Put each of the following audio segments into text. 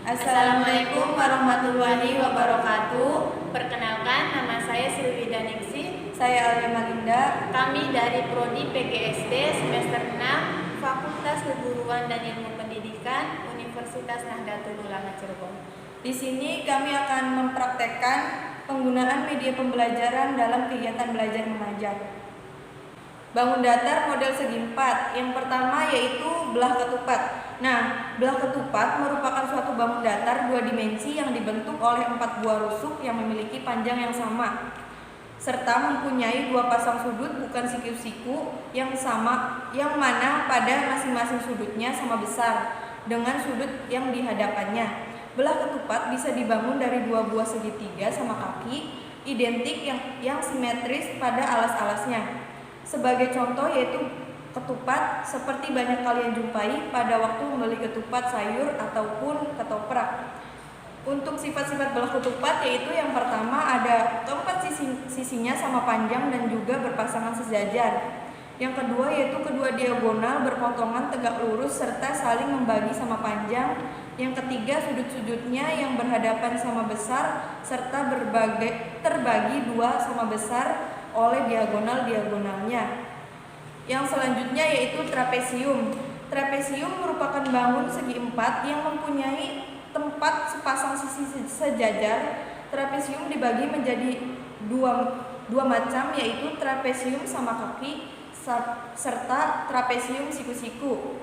Assalamualaikum warahmatullahi wabarakatuh. Perkenalkan, nama saya Sylvida Ningsih. Saya Alia Malinda. Kami dari Prodi PGSD semester 6, Fakultas Keguruan dan Ilmu Pendidikan, Universitas Nahdlatul Ulama Cirebon. Di sini kami akan mempraktekkan penggunaan media pembelajaran dalam kegiatan belajar mengajar. Bangun datar model segi empat. Yang pertama yaitu belah ketupat. Nah, belah ketupat merupakan suatu bangun datar dua dimensi yang dibentuk oleh 4 buah rusuk yang memiliki panjang yang sama, serta mempunyai 2 pasang sudut bukan siku-siku yang sama, yang mana pada masing-masing sudutnya sama besar dengan sudut yang di hadapannya. Belah ketupat bisa dibangun dari 2 buah segitiga sama kaki identik yang simetris pada alas-alasnya. Sebagai contoh yaitu ketupat seperti banyak kalian jumpai pada waktu membeli ketupat sayur ataupun ketoprak. Untuk sifat-sifat belah ketupat yaitu yang pertama ada keempat sisinya sama panjang dan juga berpasangan sejajar. Yang kedua yaitu kedua diagonal berpotongan tegak lurus serta saling membagi sama panjang. Yang ketiga sudut-sudutnya yang berhadapan sama besar serta terbagi 2 sama besar oleh diagonal-diagonalnya. Yang selanjutnya yaitu trapesium. Trapesium merupakan bangun segi empat yang mempunyai tempat sepasang sisi sejajar. Trapesium dibagi menjadi dua macam yaitu trapesium sama kaki serta trapesium siku-siku.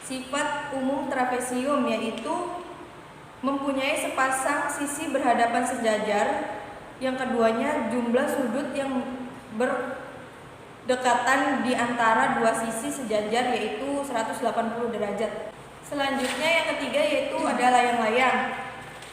Sifat umum trapesium yaitu mempunyai sepasang sisi berhadapan sejajar. Yang keduanya jumlah sudut yang berdekatan di antara 2 sisi sejajar yaitu 180 derajat. Selanjutnya yang ketiga yaitu ada layang-layang.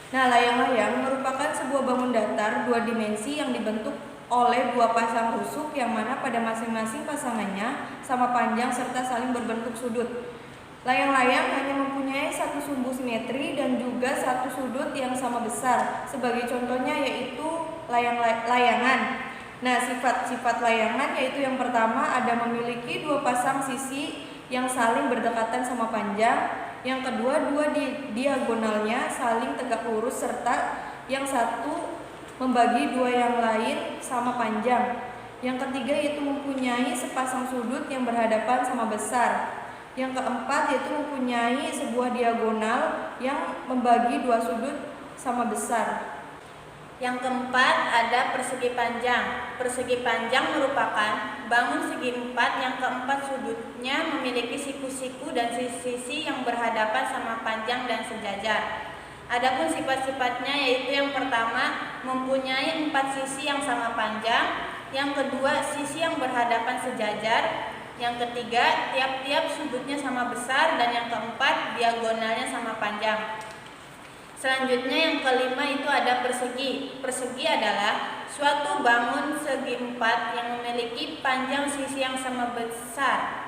Nah, layang-layang merupakan sebuah bangun datar 2 dimensi yang dibentuk oleh 2 pasang rusuk yang mana pada masing-masing pasangannya sama panjang serta saling berbentuk sudut. Layang-layang hanya mempunyai 1 sumbu simetri dan juga 1 sudut yang sama besar. Sebagai contohnya yaitu layangan. Nah, sifat-sifat layangan yaitu yang pertama ada memiliki 2 pasang sisi yang saling berdekatan sama panjang. Yang kedua 2 diagonalnya saling tegak lurus serta yang satu membagi 2 yang lain sama panjang. Yang ketiga yaitu mempunyai sepasang sudut yang berhadapan sama besar. Yang keempat yaitu mempunyai sebuah diagonal yang membagi 2 sudut sama besar. Yang keempat ada persegi panjang. Persegi panjang merupakan bangun segi empat yang keempat sudutnya memiliki siku-siku dan sisi yang berhadapan sama panjang dan sejajar. Adapun sifat-sifatnya yaitu yang pertama mempunyai 4 sisi yang sama panjang, yang kedua sisi yang berhadapan sejajar, yang ketiga tiap-tiap sudutnya sama besar, dan yang keempat diagonalnya sama panjang. Selanjutnya yang kelima itu ada persegi. Persegi adalah suatu bangun segi empat yang memiliki panjang sisi yang sama besar.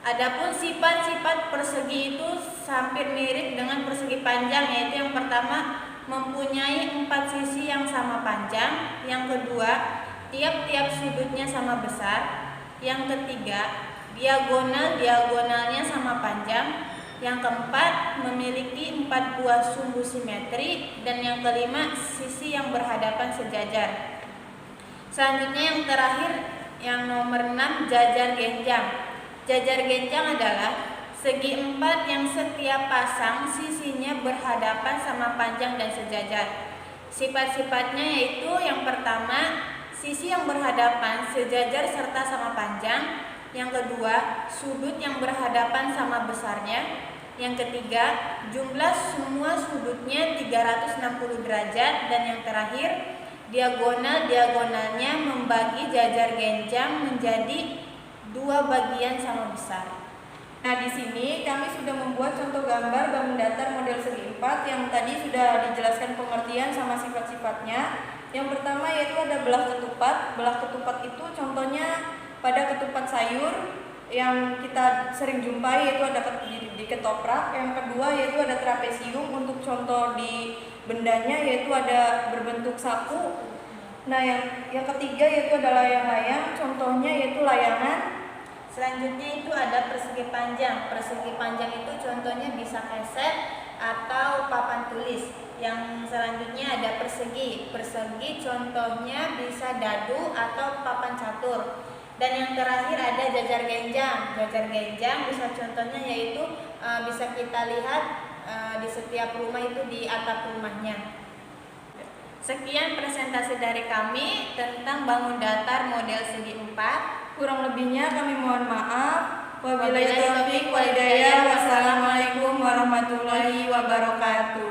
Adapun sifat-sifat persegi itu hampir mirip dengan persegi panjang, yaitu yang pertama mempunyai 4 sisi yang sama panjang, yang kedua tiap-tiap sudutnya sama besar, yang ketiga diagonalnya sama panjang, yang keempat memiliki 4 buah sumbu simetri, dan yang kelima sisi yang berhadapan sejajar. Selanjutnya yang terakhir yang nomor 6 jajar genjang. Jajar genjang adalah segi empat yang setiap pasang sisinya berhadapan sama panjang dan sejajar. Sifat-sifatnya yaitu yang pertama sisi yang berhadapan sejajar serta sama panjang, yang kedua sudut yang berhadapan sama besarnya, yang ketiga jumlah semua sudutnya 360 derajat, dan yang terakhir diagonalnya membagi jajar genjang menjadi 2 bagian sama besar. Nah, di sini kami sudah membuat contoh gambar bangun datar model segi empat yang tadi sudah dijelaskan pengertian sama sifat-sifatnya. Yang pertama yaitu ada belah ketupat. Belah ketupat itu contohnya pada ketupat sayur yang kita sering jumpai yaitu ada di ketoprak. Yang kedua yaitu ada trapesium untuk contoh di bendanya yaitu ada berbentuk sapu. Nah, yang ketiga yaitu ada layang-layang, contohnya yaitu layangan. Selanjutnya itu ada persegi panjang. Persegi panjang itu contohnya bisa keset atau papan tulis. Yang selanjutnya ada persegi. Persegi contohnya bisa dadu atau papan catur. Dan yang terakhir ada jajar genjang. Jajar genjang bisa contohnya yaitu bisa kita lihat di setiap rumah itu di atap rumahnya. Sekian presentasi dari kami tentang bangun datar model segi 4. Kurang lebihnya kami mohon maaf. Wabillahi taufiq wal hidayah. Wassalamualaikum warahmatullahi wabarakatuh.